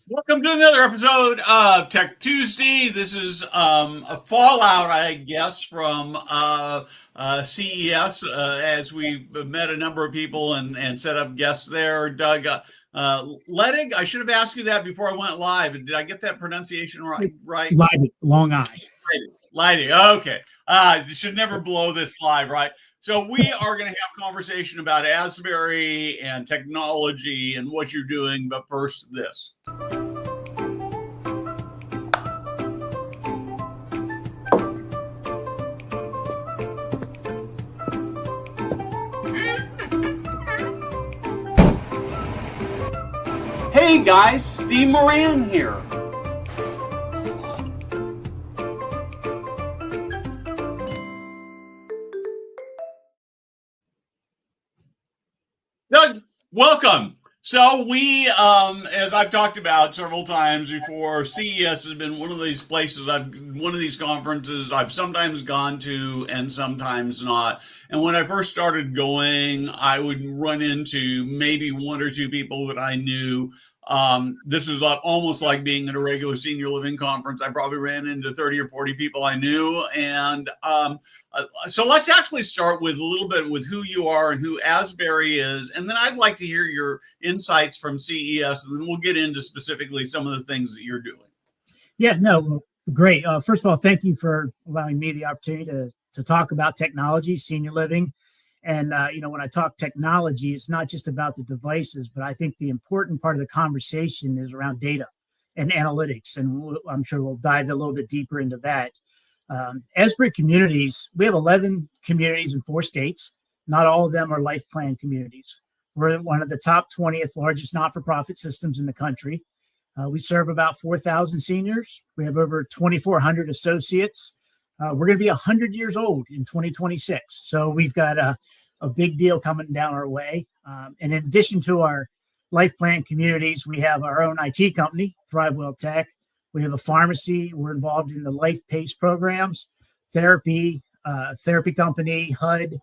Welcome to another episode of Tech Tuesday. This is a fallout, I guess, from CES as we met a number of people and set up guests there. Doug Leidig, I should have asked you that before I went live. Did I get that pronunciation right? Leidig, long I. Leidig. Okay. You should never blow this live, right? So we are going to have conversation about Asbury and technology and what you're doing. But first, this. Hey guys, Steve Moran here. Doug, welcome. So we, as I've talked about several times before, CES has been one of these places, one of these conferences I've sometimes gone to and sometimes not. And when I first started going, I would run into maybe one or two people that I knew. This was almost like being at a regular senior living conference. I probably ran into 30 or 40 people I knew. And so let's actually start with a little bit with who you are and who Asbury is. And then I'd like to hear your insights from CES, and then we'll get into specifically some of the things that you're doing. Yeah, no, great. First of all, thank you for allowing me the opportunity to talk about technology, senior living. And, when I talk technology, it's not just about the devices, but I think the important part of the conversation is around data and analytics. And I'm sure we'll dive a little bit deeper into that. Asbury communities, we have 11 communities in 4 states. Not all of them are life plan communities. We're one of the top 20th largest not-for-profit systems in the country. We serve about 4,000 seniors. We have over 2,400 associates. We're going to be 100 years old in 2026. So we've got a big deal coming down our way. And in addition to our life plan communities, we have our own IT company, ThriveWell Tech. We have a pharmacy. We're involved in the Life Pace programs, therapy company, HUD,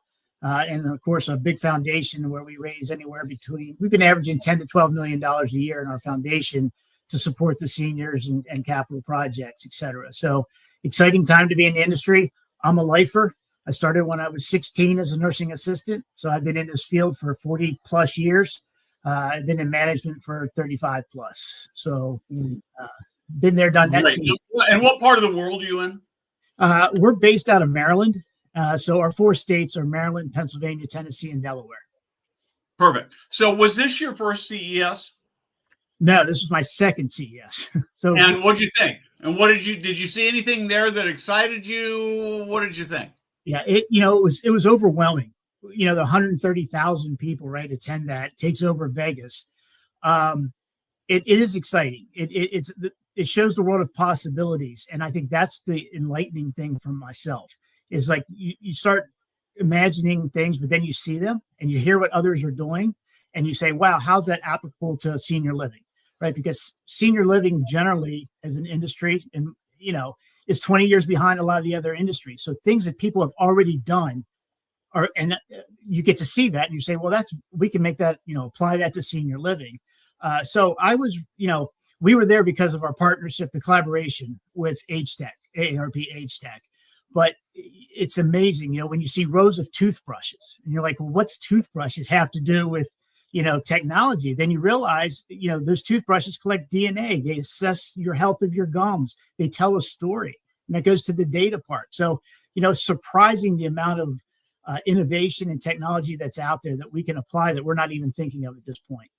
and of course, a big foundation where we raise anywhere between, we've been averaging $10 to $12 million a year in our foundation to support the seniors and capital projects, et cetera. So exciting time to be in the industry. I'm a lifer. I started when I was 16 as a nursing assistant. So I've been in this field for 40 plus years. I've been in management for 35 plus. So been there, done that. And what part of the world are you in? We're based out of Maryland. So our 4 states are Maryland, Pennsylvania, Tennessee, and Delaware. Perfect. So was this your first CES? No, this was my second CES. And what did you think? And did you see anything there that excited you? What did you think? Yeah, it was overwhelming. The 130,000 people, right, attend that, takes over Vegas. It is exciting. It shows the world of possibilities. And I think that's the enlightening thing for myself is like you start imagining things, but then you see them and you hear what others are doing and you say, wow, how's that applicable to senior living? Right, because senior living generally as an industry, and is 20 years behind a lot of the other industries. So things that people have already done you get to see that, and you say, well, we can make that, apply that to senior living. So I was, we were there because of our partnership, the collaboration with AgeTech, AARP AgeTech. But it's amazing, when you see rows of toothbrushes, and you're like, well, what's toothbrushes have to do with technology? Then you realize, those toothbrushes collect DNA. They assess your health of your gums. They tell a story, and that goes to the data part. So, surprising the amount of innovation and technology that's out there that we can apply that we're not even thinking of at this point.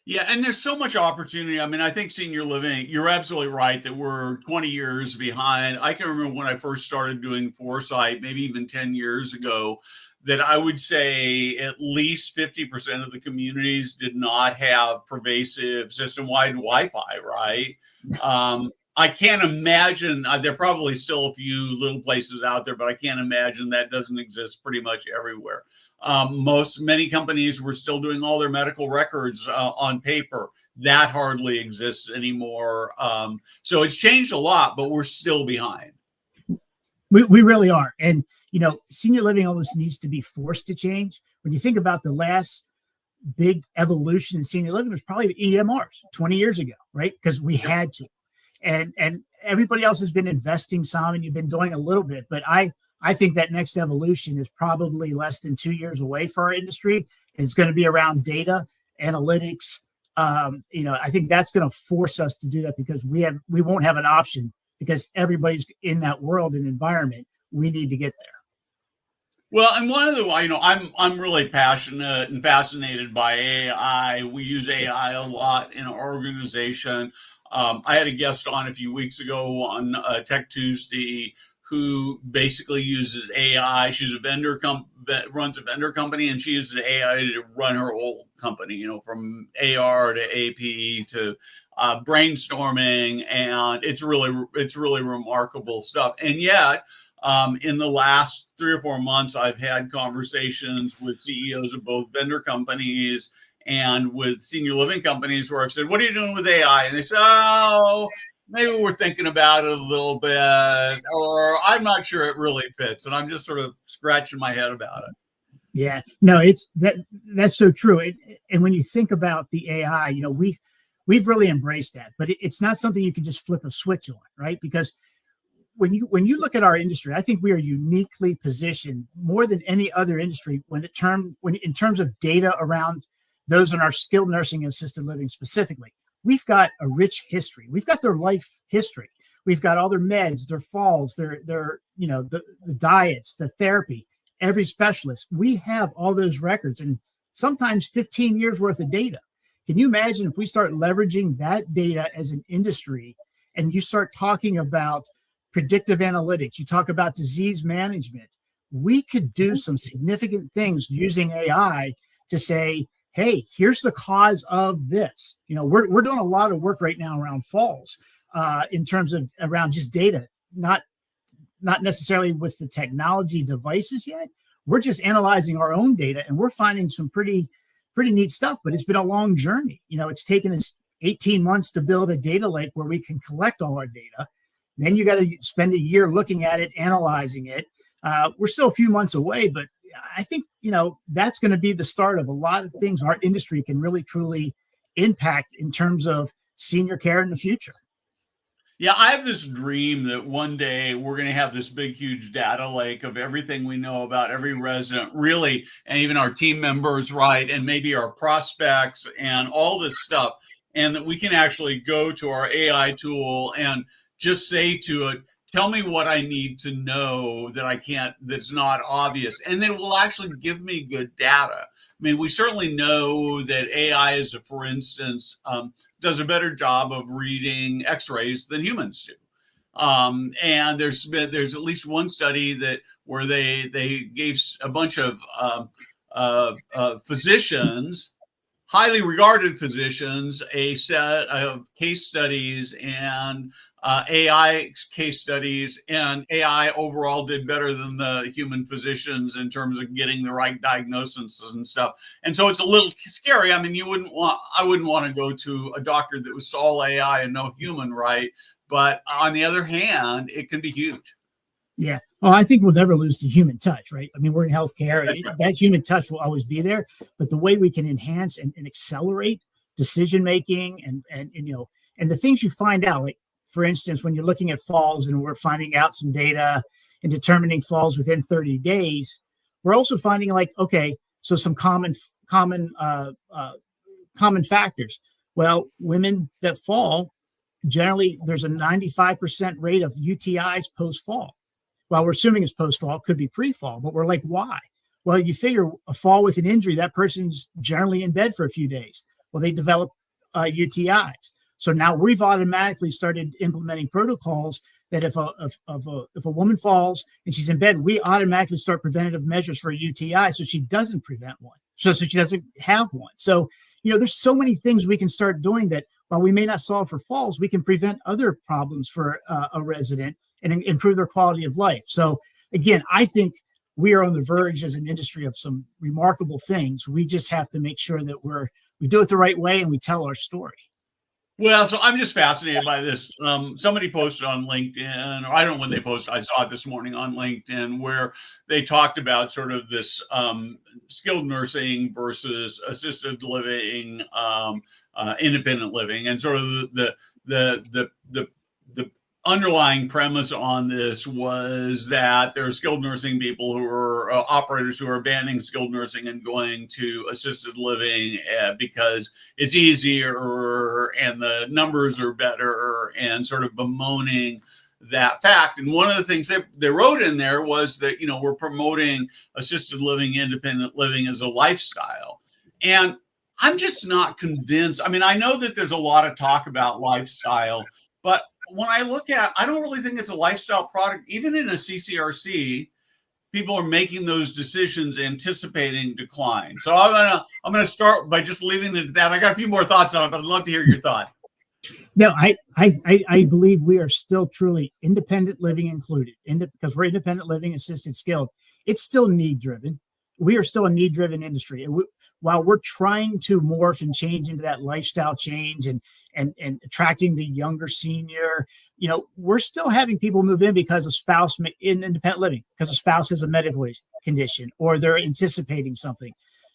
Yeah, and there's so much opportunity. I mean, I think senior living, you're absolutely right that we're 20 years behind. I can remember when I first started doing Foresight, maybe even 10 years ago, that I would say at least 50% of the communities did not have pervasive system-wide Wi-Fi, right? I can't imagine, there are probably still a few little places out there, but I can't imagine that doesn't exist pretty much everywhere. Many companies were still doing all their medical records on paper. That hardly exists anymore. So it's changed a lot, but we're still behind. We really are. And, senior living almost needs to be forced to change. When you think about the last big evolution in senior living, was probably the EMRs 20 years ago, right? Because we had to. And everybody else has been investing some, and you've been doing a little bit. But I think that next evolution is probably less than 2 years away for our industry. It's going to be around data, analytics. I think that's going to force us to do that because we won't have an option because everybody's in that world and environment. We need to get there. Well, and one of the, I'm really passionate and fascinated by AI. We use AI a lot in our organization. I had a guest on a few weeks ago on Tech Tuesday who basically uses AI. She's a runs a vendor company, and she uses AI to run her whole company, from AR to AP to brainstorming, and it's really remarkable stuff. And yet, in the last 3 or 4 months, I've had conversations with CEOs of both vendor companies and with senior living companies where I've said, "What are you doing with AI?" And they say, "Oh, maybe we're thinking about it a little bit, or I'm not sure it really fits." And I'm just sort of scratching my head about it. Yeah, no, that's so true. And when you think about the AI, we've really embraced that, but it's not something you can just flip a switch on, right? Because when you look at our industry, I think we are uniquely positioned more than any other industry in terms of data around those in our skilled nursing and assisted living specifically. We've got a rich history. We've got their life history. We've got all their meds, their falls, their the diets, the therapy, every specialist. We have all those records and sometimes 15 years worth of data. Can you imagine if we start leveraging that data as an industry and you start talking about predictive analytics, you talk about disease management, we could do some significant things using AI to say, hey, here's the cause of this. We're doing a lot of work right now around falls in terms of around just data, not necessarily with the technology devices yet. We're just analyzing our own data and we're finding some pretty neat stuff, but it's been a long journey. It's taken us 18 months to build a data lake where we can collect all our data. Then you got to spend a year looking at it, analyzing it. We're still a few months away, but I think, that's going to be the start of a lot of things our industry can really, truly impact in terms of senior care in the future. Yeah, I have this dream that one day we're going to have this big, huge data lake of everything we know about every resident, really, and even our team members, right? And maybe our prospects and all this stuff. And that we can actually go to our AI tool and just say to it, tell me what I need to know that's not obvious. And then it will actually give me good data. I mean, we certainly know that AI, for instance, does a better job of reading X-rays than humans do. And there's at least one study where they gave a bunch of physicians, highly regarded physicians, a set of case studies and AI case studies, and AI overall did better than the human physicians in terms of getting the right diagnosis and stuff. And so it's a little scary. I mean, I wouldn't want to go to a doctor that was all AI and no human, right? But on the other hand, it can be huge. Yeah. Well, I think we'll never lose the human touch, right? I mean, we're in healthcare. That human touch will always be there. But the way we can enhance and accelerate decision making and the things you find out, like, for instance, when you're looking at falls and we're finding out some data and determining falls within 30 days, we're also finding so some common factors. Well, women that fall, generally there's a 95% rate of UTIs post-fall. Well, we're assuming it's post-fall, could be pre-fall, but we're like, why? Well, you figure a fall with an injury, that person's generally in bed for a few days. Well, they develop UTIs. So now we've automatically started implementing protocols that if a woman falls and she's in bed, we automatically start preventative measures for a UTI so she doesn't prevent one, so she doesn't have one. So, there's so many things we can start doing that while we may not solve for falls, we can prevent other problems for a resident and improve their quality of life. So again, I think we are on the verge as an industry of some remarkable things. We just have to make sure that we do it the right way and we tell our story. Well, so I'm just fascinated by this. Somebody posted on LinkedIn, or I don't know when they posted, I saw it this morning on LinkedIn, where they talked about sort of this skilled nursing versus assisted living, independent living, and sort of the underlying premise on this was that there are skilled nursing people who are operators who are abandoning skilled nursing and going to assisted living because it's easier and the numbers are better, and sort of bemoaning that fact. And one of the things that they wrote in there was that, we're promoting assisted living, independent living as a lifestyle. And I'm just not convinced. I mean, I know that there's a lot of talk about lifestyle, but when I look at, I don't really think it's a lifestyle product. Even in a CCRC, people are making those decisions anticipating decline. So I'm gonna start by just leaving it at that. I got a few more thoughts on it, but I'd love to hear your thoughts. No, I believe we are still truly independent living included, because we're independent living, assisted, skilled. It's still need driven. We are still a need driven industry. And while we're trying to morph and change into that lifestyle change and attracting the younger senior, we're still having people move in because a spouse in independent living, because a spouse has a medical condition or they're anticipating something.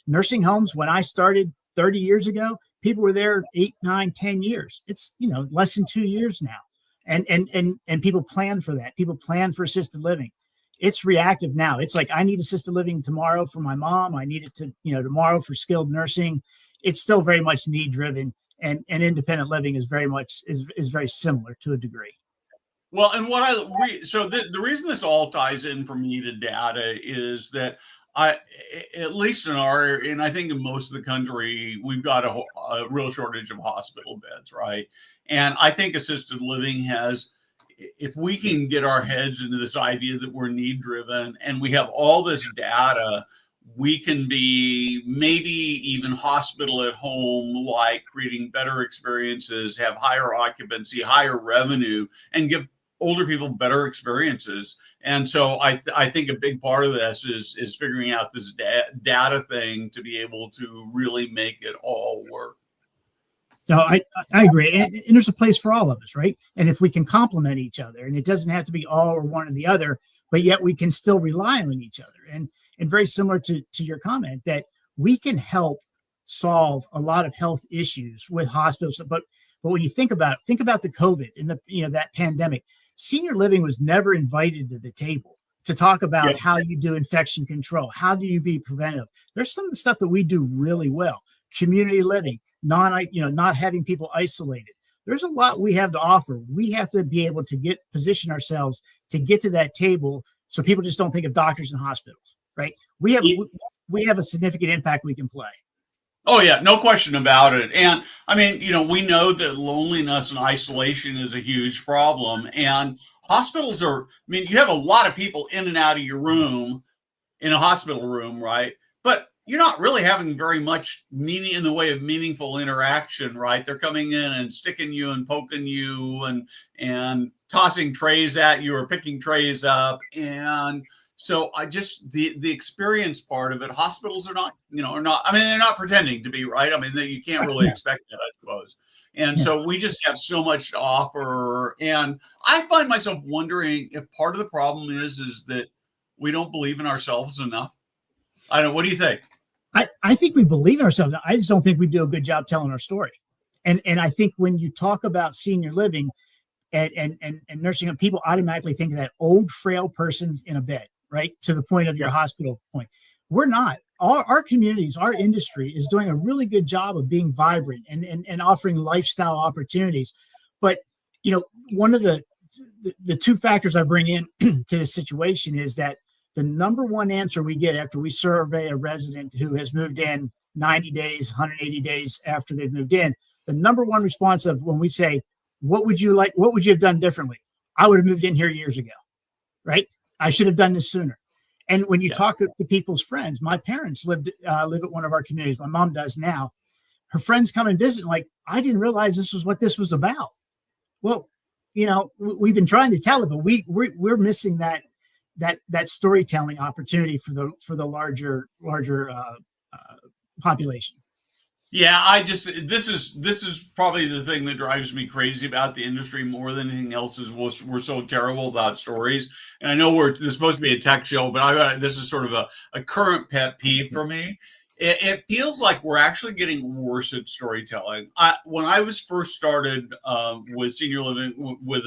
Nursing homes, when I started 30 years ago, people were there 8, 9, 10 years. It's, less than 2 years now. And people plan for that. People plan for assisted living. It's reactive now. It's like, I need assisted living tomorrow for my mom. I need it to, tomorrow for skilled nursing. It's still very much need driven, and independent living is very much is very similar to a degree. Well, and the reason this all ties in for me to data is that at least in and I think in most of the country, we've got a real shortage of hospital beds, right? And I think assisted living has, if we can get our heads into this idea that we're need driven and we have all this data, we can be maybe even hospital at home, like creating better experiences, have higher occupancy, higher revenue, and give older people better experiences. And so I think a big part of this is figuring out this data thing to be able to really make it all work. So I agree. And there's a place for all of us, right? And if we can complement each other, and it doesn't have to be all or one or the other, but yet we can still rely on each other. And very similar to your comment, that we can help solve a lot of health issues with hospitals. But when you think about the COVID and that pandemic, senior living was never invited to the table to talk about how you do infection control. How do you be preventive? There's some of the stuff that we do really well. Community living, not having people isolated. There's a lot we have to offer. We have to be able to position ourselves to get to that table, so people just don't think of doctors and hospitals, right? We have a significant impact we can play. Oh yeah, no question about it. And I mean, we know that loneliness and isolation is a huge problem. And hospitals you have a lot of people in and out of your room in a hospital room, right? But you're not really having very much meaning in the way of meaningful interaction, right? They're coming in and sticking you and poking you and tossing trays at you or picking trays up. And so the experience part of it, hospitals are not, they're not pretending to be, right? I mean, you can't really expect that, I suppose. And so we just have so much to offer. And I find myself wondering if part of the problem is that we don't believe in ourselves enough. I don't know. What do you think? I think we believe in ourselves. I just don't think we do a good job telling our story. And I think when you talk about senior living and nursing home, people automatically think of that old, frail person in a bed, right? To the point of your hospital point. We're not. Our communities, our industry is doing a really good job of being vibrant and offering lifestyle opportunities. But, one of the two factors I bring in to this situation is that the number one answer we get after we survey a resident who has moved in 90 days, 180 days after they've moved in, the number one response of when we say, what would you have done differently? I would have moved in here years ago, right? I should have done this sooner. And when you talk to people's friends, my parents live at one of our communities. My mom does now. Her friends come and visit, like, I didn't realize this was what this was about. Well, we've been trying to tell it, but we're missing that storytelling opportunity for the larger population. Yeah, this is probably the thing that drives me crazy about the industry more than anything else is we're so terrible about stories. And I know this is supposed to be a tech show, but this is sort of a current pet peeve for me. It feels like we're actually getting worse at storytelling. When I was first started with senior living, with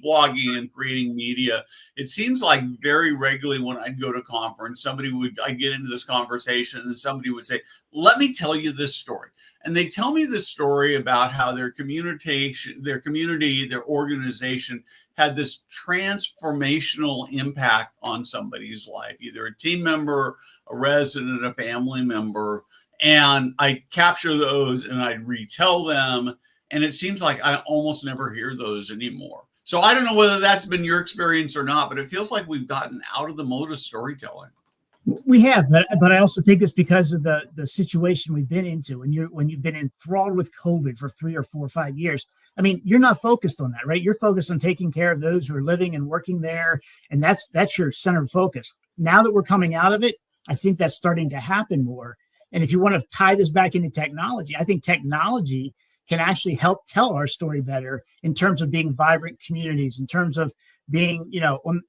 blogging and creating media, it seems like very regularly when I'd go to conference, I'd get into this conversation and somebody would say, let me tell you this story. And they tell me this story about how their community, their organization had this transformational impact on somebody's life, either a team member, a resident, a family member. And I capture those and I retell them. And it seems like I almost never hear those anymore. So I don't know whether that's been your experience or not, but it feels like we've gotten out of the mode of storytelling. We have, but I also think it's because of the situation we've been into. When you've been enthralled with COVID for 3 or 4 or 5 years, I mean, you're not focused on that, right? You're focused on taking care of those who are living and working there, and that's your center of focus. Now that we're coming out of it, I think that's starting to happen more. And if you want to tie this back into technology, I think technology can actually help tell our story better in terms of being vibrant communities, in terms of being,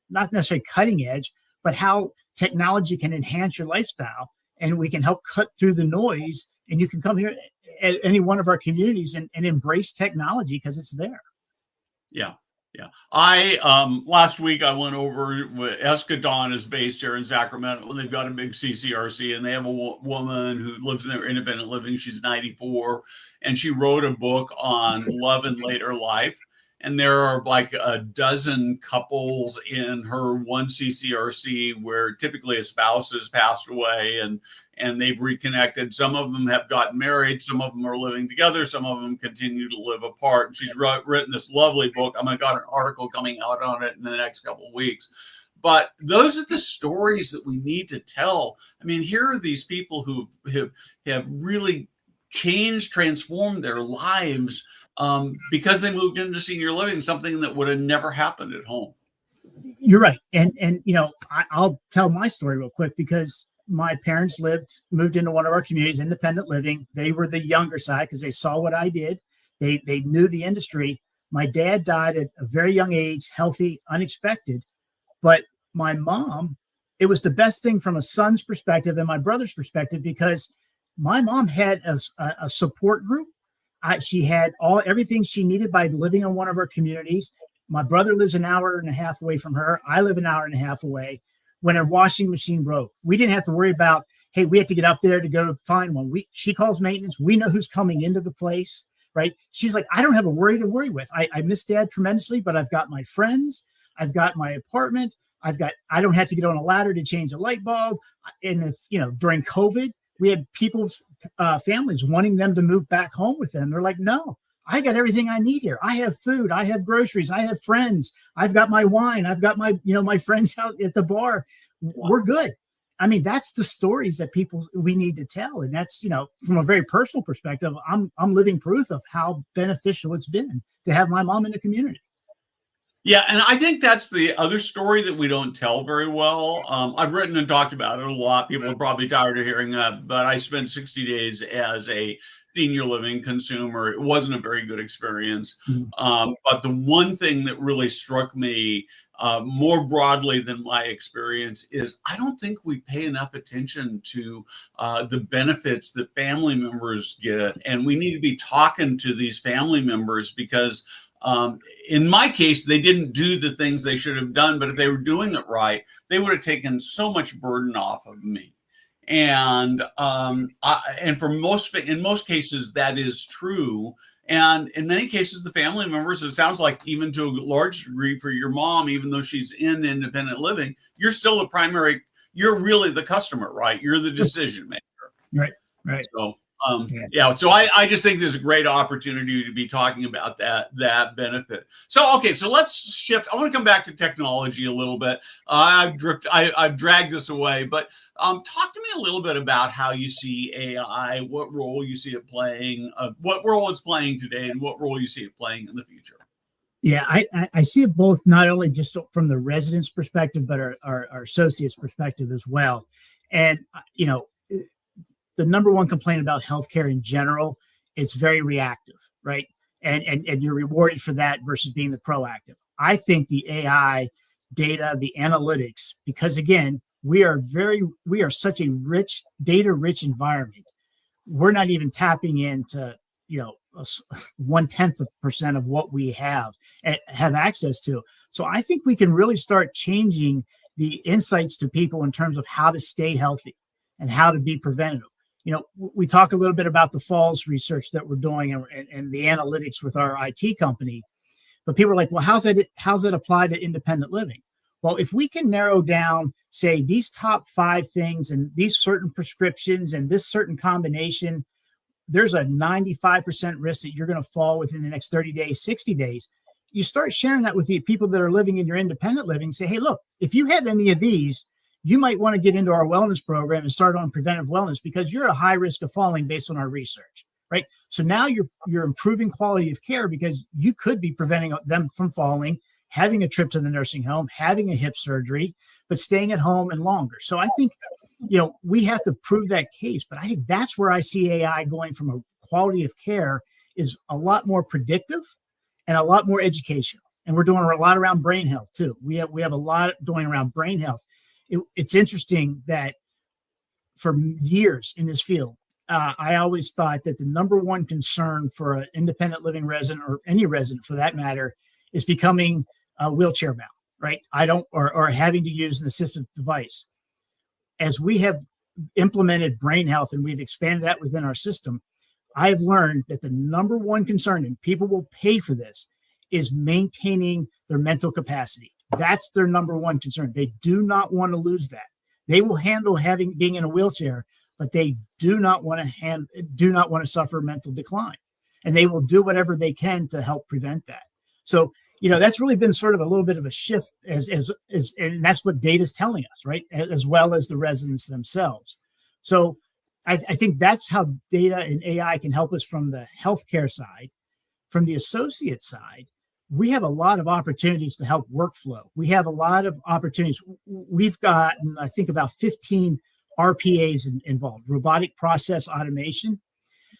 not necessarily cutting edge, but how technology can enhance your lifestyle, and we can help cut through the noise, and you can come here at any one of our communities and embrace technology because it's there. Yeah. Last week I went over. Escadon is based here in Sacramento, and they've got a big CCRC, and they have a woman who lives in their independent living. She's 94, and she wrote a book on love and later life. And there are like a dozen couples in her one CCRC where typically a spouse has passed away and they've reconnected. Some of them have gotten married. Some of them are living together. Some of them continue to live apart. And she's written this lovely book. I've got an article coming out on it in the next couple of weeks. But those are the stories that we need to tell. I mean, here are these people who have really transformed their lives because they moved into senior living, something that would have never happened at home. You're right. And I'll tell my story real quick because my parents moved into one of our communities, independent living. They were the younger side because they saw what I did. They knew the industry. My dad died at a very young age, healthy, unexpected. But my mom, it was the best thing from a son's perspective and my brother's perspective because my mom had a support group. She had everything she needed by living in one of our communities. My brother lives an hour and a half away from her. I live an hour and a half away. When her washing machine broke, we didn't have to worry about, hey, we have to get up there to go find one. She calls maintenance. We know who's coming into the place, right? She's like, I don't have a worry to worry with. I miss Dad tremendously, but I've got my friends. I've got my apartment. I don't have to get on a ladder to change a light bulb. And if, during COVID, we had people's families wanting them to move back home with them. They're like, no, I got everything I need here. I have food. I have groceries. I have friends. I've got my wine. I've got my, my friends out at the bar. We're good. I mean, that's the stories that we need to tell. And that's, from a very personal perspective, I'm living proof of how beneficial it's been to have my mom in the community. Yeah, and I think that's the other story that we don't tell very well. I've written and talked about it a lot. People are probably tired of hearing that, but I spent 60 days as a senior living consumer. It wasn't a very good experience. Mm-hmm. But the one thing that really struck me more broadly than my experience is I don't think we pay enough attention to the benefits that family members get. And we need to be talking to these family members because in my case, they didn't do the things they should have done, but if they were doing it right, they would have taken so much burden off of me. And in most cases, that is true. And in many cases, the family members, it sounds like even to a large degree for your mom, even though she's in independent living, you're still you're really the customer, right? You're the decision maker. Right. So. So I just think there's a great opportunity to be talking about that benefit. So let's shift. I want to come back to technology a little bit. I've dragged us away, but talk to me a little bit about how you see AI, what role you see it playing, what role it's playing today, and what role you see it playing in the future. Yeah, I see it both, not only just from the residents' perspective, but our associates' perspective as well. And the number one complaint about healthcare in general, it's very reactive, right? And you're rewarded for that versus being the proactive. I think the AI data, the analytics, because again, we are such a rich, data rich environment. We're not even tapping into, 0.1% of what we have access to. So I think we can really start changing the insights to people in terms of how to stay healthy and how to be preventative. We talk a little bit about the falls research that we're doing and the analytics with our IT company, but people are like, well, how's that apply to independent living? Well, if we can narrow down, say, these top 5 things and these certain prescriptions and this certain combination, there's a 95% risk that you're going to fall within the next 30 days, 60 days. You start sharing that with the people that are living in your independent living. Say, hey, look, if you have any of these, you might want to get into our wellness program and start on preventive wellness because you're at a high risk of falling based on our research, right? So now you're improving quality of care because you could be preventing them from falling, having a trip to the nursing home, having a hip surgery, but staying at home and longer. So I think, we have to prove that case, but I think that's where I see AI going from a quality of care is a lot more predictive and a lot more educational. And we're doing a lot around brain health too. We have a lot doing around brain health. It's interesting that for years in this field, I always thought that the number one concern for an independent living resident or any resident for that matter is becoming wheelchair bound, right? Or having to use an assistive device. As we have implemented brain health and we've expanded that within our system, I have learned that the number one concern, and people will pay for this, is maintaining their mental capacity. That's their number one concern. They do not want to lose that. They will handle being in a wheelchair, but they do not want to suffer mental decline, and they will do whatever they can to help prevent that. So, that's really been sort of a little bit of a shift and that's what data is telling us, right? As well as the residents themselves. So I think that's how data and AI can help us from the healthcare side. From the associate side, we have a lot of opportunities to help workflow. We have a lot of opportunities. We've got, I think, about 15 RPAs involved, robotic process automation.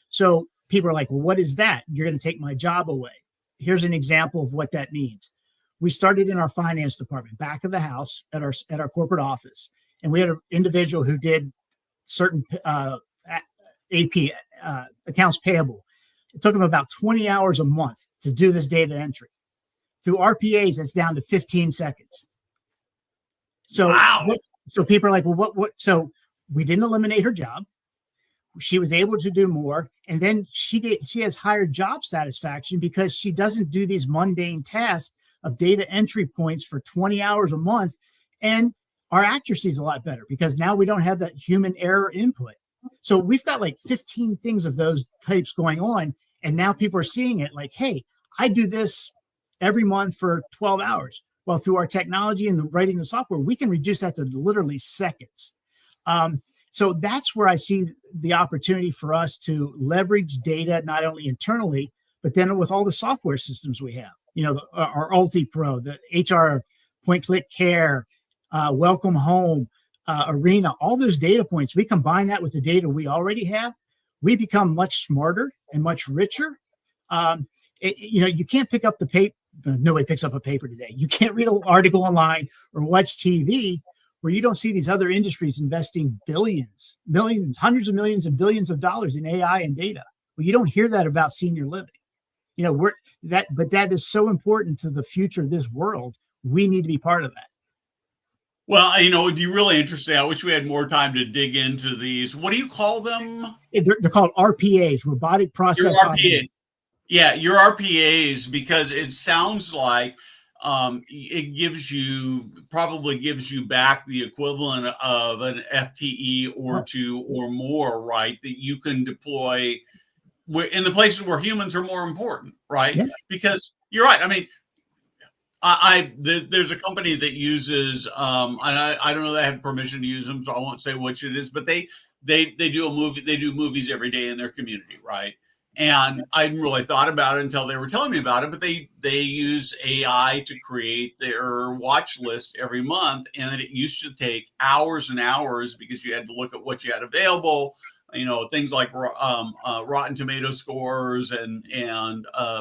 So people are like, well, what is that? You're going to take my job away. Here's an example of what that means. We started in our finance department, back of the house at our corporate office. And we had an individual who did certain AP, accounts payable. It took him about 20 hours a month to do this data entry. Through RPAs, it's down to 15 seconds. So, wow. So people are like, well, what? So we didn't eliminate her job. She was able to do more. And then she has higher job satisfaction because she doesn't do these mundane tasks of data entry points for 20 hours a month. And our accuracy is a lot better because now we don't have that human error input. So we've got like 15 things of those types going on. And now people are seeing it like, hey, I do this every month for 12 hours. Well, through our technology and writing the software, we can reduce that to literally seconds. So that's where I see the opportunity for us to leverage data, not only internally, but then with all the software systems we have, our UltiPro, the HR point click care, Welcome Home, Arena, all those data points, we combine that with the data we already have, we become much smarter and much richer. You can't pick up the paper. Nobody picks up a paper today. You can't read an article online or watch TV where you don't see these other industries investing billions, millions, hundreds of millions and billions of dollars in AI and data. Well, you don't hear that about senior living. But that is so important to the future of this world. We need to be part of that. Well, it'd be really interesting. I wish we had more time to dig into these. What do you call them? They're called RPAs, robotic process automation. Yeah, your RPAs, because it sounds like it probably gives you back the equivalent of an FTE or two or more, right? That you can deploy in the places where humans are more important, right? Yes. Because you're right. I mean, there's a company that uses, and I don't know that I have permission to use them, so I won't say which it is, but they do movies every day in their community, right? And I hadn't really thought about it until they were telling me about it, but they use AI to create their watch list every month. And it used to take hours and hours because you had to look at what you had available, things like Rotten Tomato scores and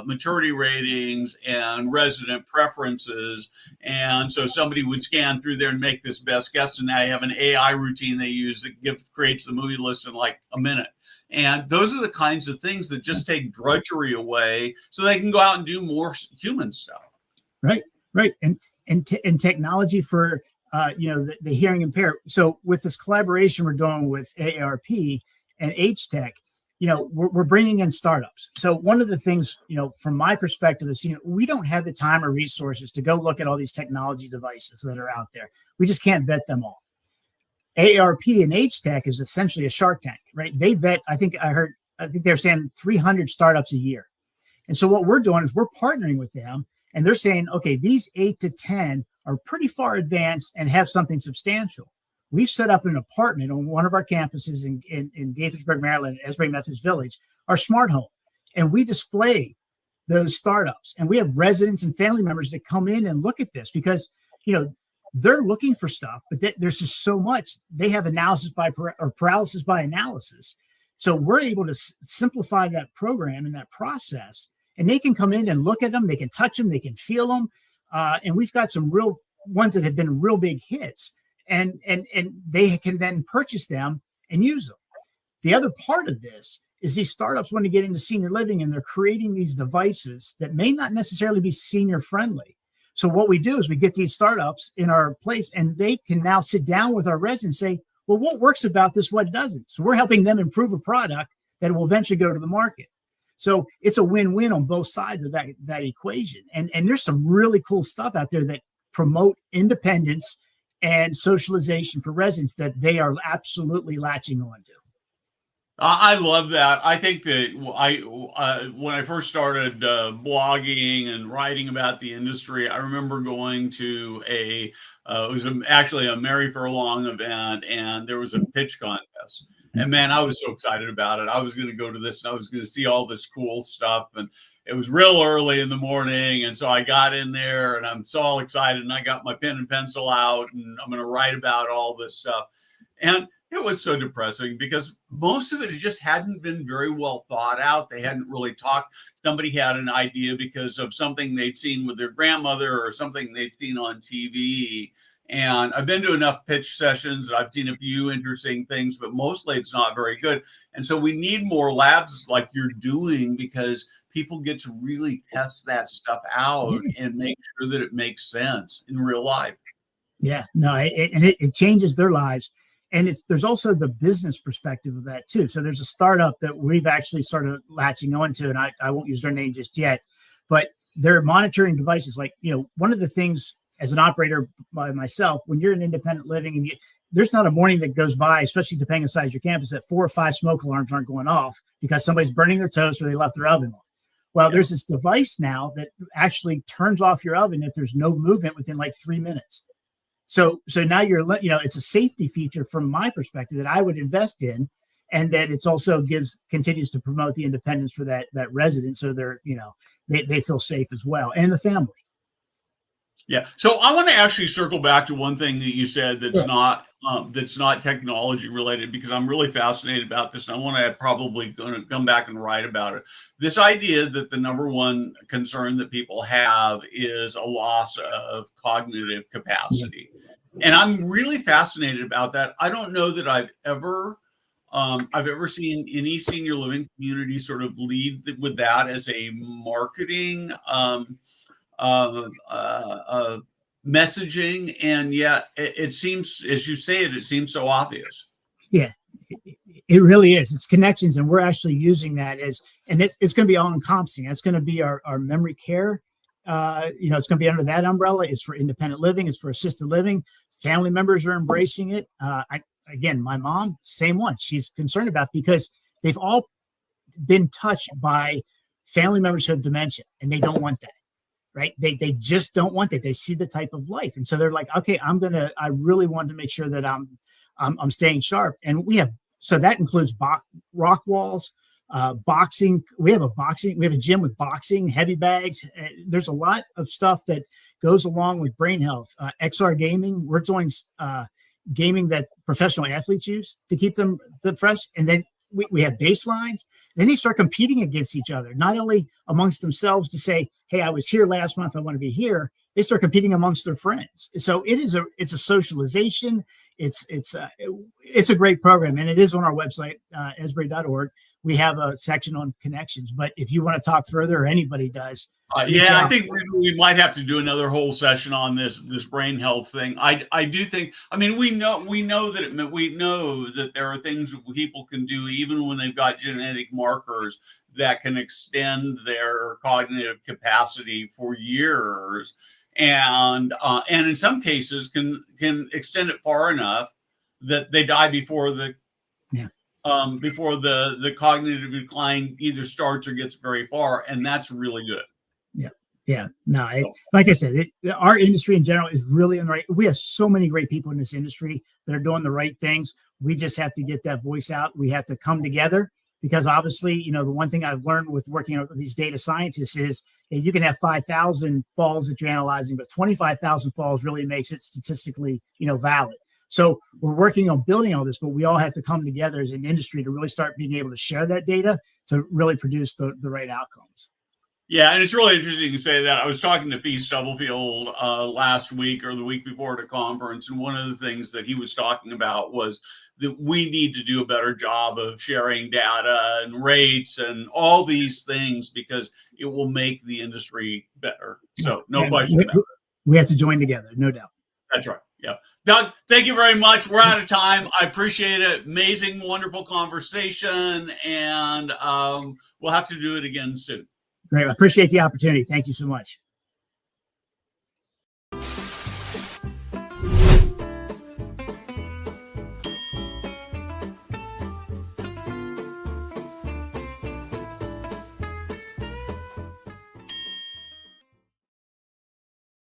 maturity ratings and resident preferences. And so somebody would scan through there and make this best guess. And now you have an AI routine they use that creates the movie list in like a minute. And those are the kinds of things that just take drudgery away so they can go out and do more human stuff. Right. And technology for, the hearing impaired. So with this collaboration we're doing with AARP and H-Tech, we're bringing in startups. So one of the things, from my perspective is, we don't have the time or resources to go look at all these technology devices that are out there. We just can't vet them all. AARP and H-Tech is essentially a Shark Tank, right? They vet, I think they're saying 300 startups a year. And so what we're doing is we're partnering with them, and they're saying, okay, these 8 to 10 are pretty far advanced and have something substantial. We've set up an apartment on one of our campuses in Gaithersburg, Maryland, Asbury Methodist Village, our smart home. And we display those startups. And we have residents and family members that come in and look at this because, they're looking for stuff, but there's just so much. They have analysis by paralysis by analysis. So we're able to simplify that program and that process, and they can come in and look at them. They can touch them. They can feel them. And we've got some real ones that have been real big hits, and they can then purchase them and use them. The other part of this is these startups want to get into senior living, and they're creating these devices that may not necessarily be senior friendly. So what we do is we get these startups in our place, and they can now sit down with our residents and say, well, what works about this, what doesn't? So we're helping them improve a product that will eventually go to the market. So it's a win-win on both sides of that equation. And there's some really cool stuff out there that promote independence and socialization for residents that they are absolutely latching on to. I love that. I think that when I first started blogging and writing about the industry, I remember going to it was actually a Mary Furlong event, and there was a pitch contest. And man, I was so excited about it. I was going to go to this, and I was going to see all this cool stuff. And it was real early in the morning, and so I got in there, and I'm so all excited, and I got my pen and pencil out, and I'm going to write about all this stuff. And it was so depressing because most of it just hadn't been very well thought out. They hadn't really talked. Somebody had an idea because of something they'd seen with their grandmother or something they'd seen on TV. And I've been to enough pitch sessions. I've seen a few interesting things, but mostly it's not very good. And so we need more labs like you're doing, because people get to really test that stuff out and make sure that it makes sense in real life. Yeah, no, it changes their lives. And there's also the business perspective of that too. So there's a startup that we've actually started latching onto, and I won't use their name just yet, but they're monitoring devices. Like, one of the things as an operator by myself, when you're in independent living and there's not a morning that goes by, especially depending on size your campus, that 4 or 5 smoke alarms aren't going off because somebody's burning their toast or they left their oven on. Well, there's this device now that actually turns off your oven if there's no movement within like 3 minutes. So now it's a safety feature from my perspective that I would invest in, and that it's also continues to promote the independence for that resident. So they're, they feel safe as well, and the family. Yeah. So I want to actually circle back to one thing that you said that's not technology related, because I'm really fascinated about this, and I want to probably going to come back and write about it. This idea that the number one concern that people have is a loss of cognitive capacity. And I'm really fascinated about that. I don't know that I've ever seen any senior living community sort of lead with that as a marketing messaging, and yet it seems, as you say it seems so obvious. Yeah, it really is. It's connections, and we're actually using that and it's going to be all encompassing. It's going to be our memory care. It's going to be under that umbrella. It's for independent living. It's for assisted living. Family members are embracing it. Again, my mom, same one. She's concerned about it because they've all been touched by family members who have dementia, and they don't want that. Right? They just don't want that. They see the type of life. And so they're like, okay, I really want to make sure that I'm staying sharp. And so that includes rock walls, boxing. We have a gym with boxing, heavy bags. There's a lot of stuff that goes along with brain health. XR gaming, we're doing gaming that professional athletes use to keep them fresh. And then we have baselines. Then they start competing against each other, not only amongst themselves to say, hey, I was here last month, I want to be here. They start competing amongst their friends. So it's a socialization. It's a great program, and it is on our website, asbury.org. We have a section on connections. But if you want to talk further, or anybody does, I think we might have to do another whole session on this brain health thing. I do think. I mean, we know that there are things that people can do even when they've got genetic markers that can extend their cognitive capacity for years, and in some cases can extend it far enough that they die before the cognitive decline either starts or gets very far, and that's really good. Yeah. No, like I said, our industry in general is really on the right. We have so many great people in this industry that are doing the right things. We just have to get that voice out. We have to come together, because obviously, the one thing I've learned with working with these data scientists is you can have 5,000 falls that you're analyzing, but 25,000 falls really makes it statistically, valid. So we're working on building all this, but we all have to come together as an industry to really start being able to share that data to really produce the right outcomes. Yeah, and it's really interesting to say that. I was talking to Fee Stubblefield last week or the week before at a conference, and one of the things that he was talking about was that we need to do a better job of sharing data and rates and all these things, because it will make the industry better. So no question about it. We have to join together, no doubt. That's right. Yeah. Doug, thank you very much. We're out of time. I appreciate it. Amazing, wonderful conversation, and we'll have to do it again soon. Great. I appreciate the opportunity. Thank you so much.